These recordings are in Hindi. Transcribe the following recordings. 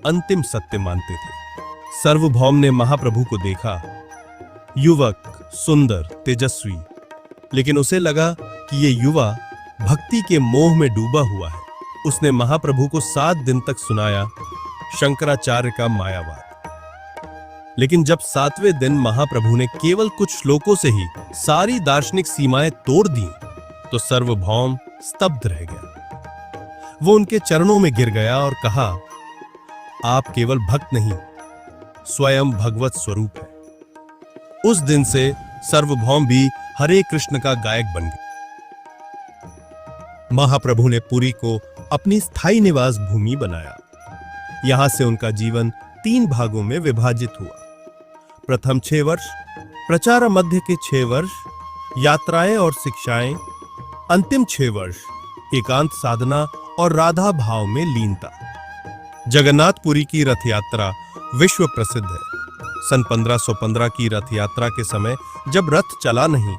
अंतिम सत्य मानते थे। सार्वभौम ने महाप्रभु को देखा, युवक, सुंदर, तेजस्वी, लेकिन उसे लगा कि ये युवा भक्ति के मोह में डूबा हुआ है। उसने महाप्रभु को 7 दिन तक सुनाया शंकराचार्य का मायावाद। लेकिन जब 7वें दिन महाप्रभु ने केवल कुछ श्लोकों से ही सारी दार्शनिक सीमाएं तोड़ दी, तो सार्वभौम स्तब्ध रह गया। वो उनके चरणों में गिर गया और कहा, आप केवल भक्त नहीं, स्वयं भगवत स्वरूप है। उस दिन से सार्वभौम भी हरे कृष्ण का गायक बन गया। महाप्रभु ने पुरी को अपनी स्थायी निवास भूमि बनाया। यहां से उनका जीवन 3 भागों में विभाजित हुआ। प्रथम 6 वर्ष प्रचार, मध्य के 6 वर्ष यात्राएं और शिक्षाएं, अंतिम 6 वर्ष एकांत साधना और राधा भाव में लीनता। जगन्नाथपुरी की रथ यात्रा विश्व प्रसिद्ध है। सन 1515 की रथ यात्रा के समय जब रथ चला नहीं,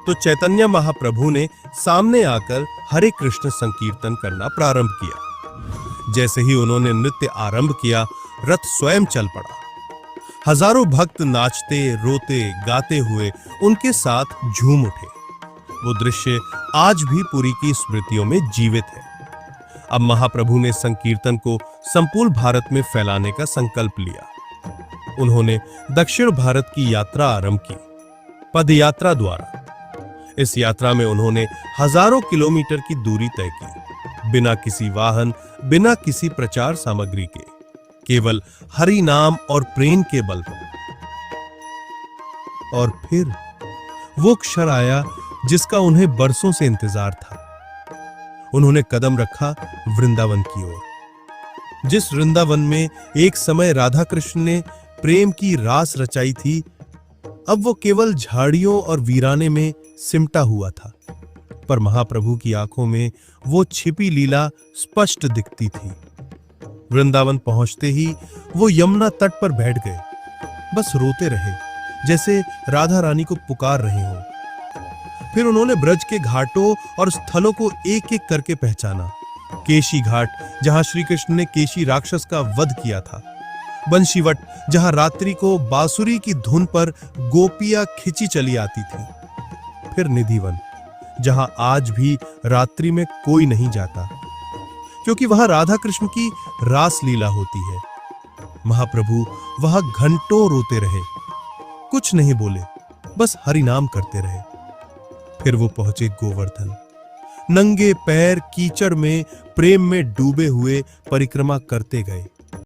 तो चैतन्य महाप्रभु ने सामने आकर हरे कृष्ण संकीर्तन करना प्रारंभ किया। जैसे ही उन्होंने नृत्य आरंभ किया, रथ स्वयं चल पड़ा। हजारों भक्त नाचते, रोते, गाते हुए उनके साथ झूम उठे। वो दृश्य आज भी पुरी की स्मृतियों में जीवित है। अब महाप्रभु ने संकीर्तन को संपूर्ण भारत में फैलाने का संकल्प लिया। उन्होंने दक्षिण भारत की यात्रा आरंभ की, पदयात्रा द्वारा। इस यात्रा में उन्होंने हजारों किलोमीटर की दूरी तय की, बिना किसी वाहन, बिना किसी प्रचार सामग्री के, केवल हरि नाम और प्रेम के बल पर। और फिर वो क्षण आया जिसका उन्हें बरसों से इंतजार था। उन्होंने कदम रखा वृंदावन की ओर। जिस वृंदावन में एक समय राधा कृष्ण ने प्रेम की रास रचाई थी, अब वो केवल झाड़ियों और वीराने में सिमटा हुआ था। पर महाप्रभु की आंखों में वो छिपी लीला स्पष्ट दिखती थी। वृंदावन पहुंचते ही वो यमुना तट पर बैठ गए, बस रोते रहे, जैसे राधा रानी को पुकार रहे हों। फिर उन्होंने ब्रज के घाटों और स्थलों को एक एक करके पहचाना। केशी घाट, जहां श्री कृष्ण ने केशी राक्षस का वध किया था। बंशीवट, जहां रात्रि को बांसुरी की धुन पर गोपियां खिंची चली आती थी। फिर निधिवन, जहां आज भी रात्रि में कोई नहीं जाता, क्योंकि वहां राधा कृष्ण की रास लीला होती है। महाप्रभु वहां घंटों रोते रहे, कुछ नहीं बोले, बस हरि नाम करते रहे। फिर वो पहुंचे गोवर्धन। नंगे पैर कीचड़ में प्रेम में डूबे हुए परिक्रमा करते गए।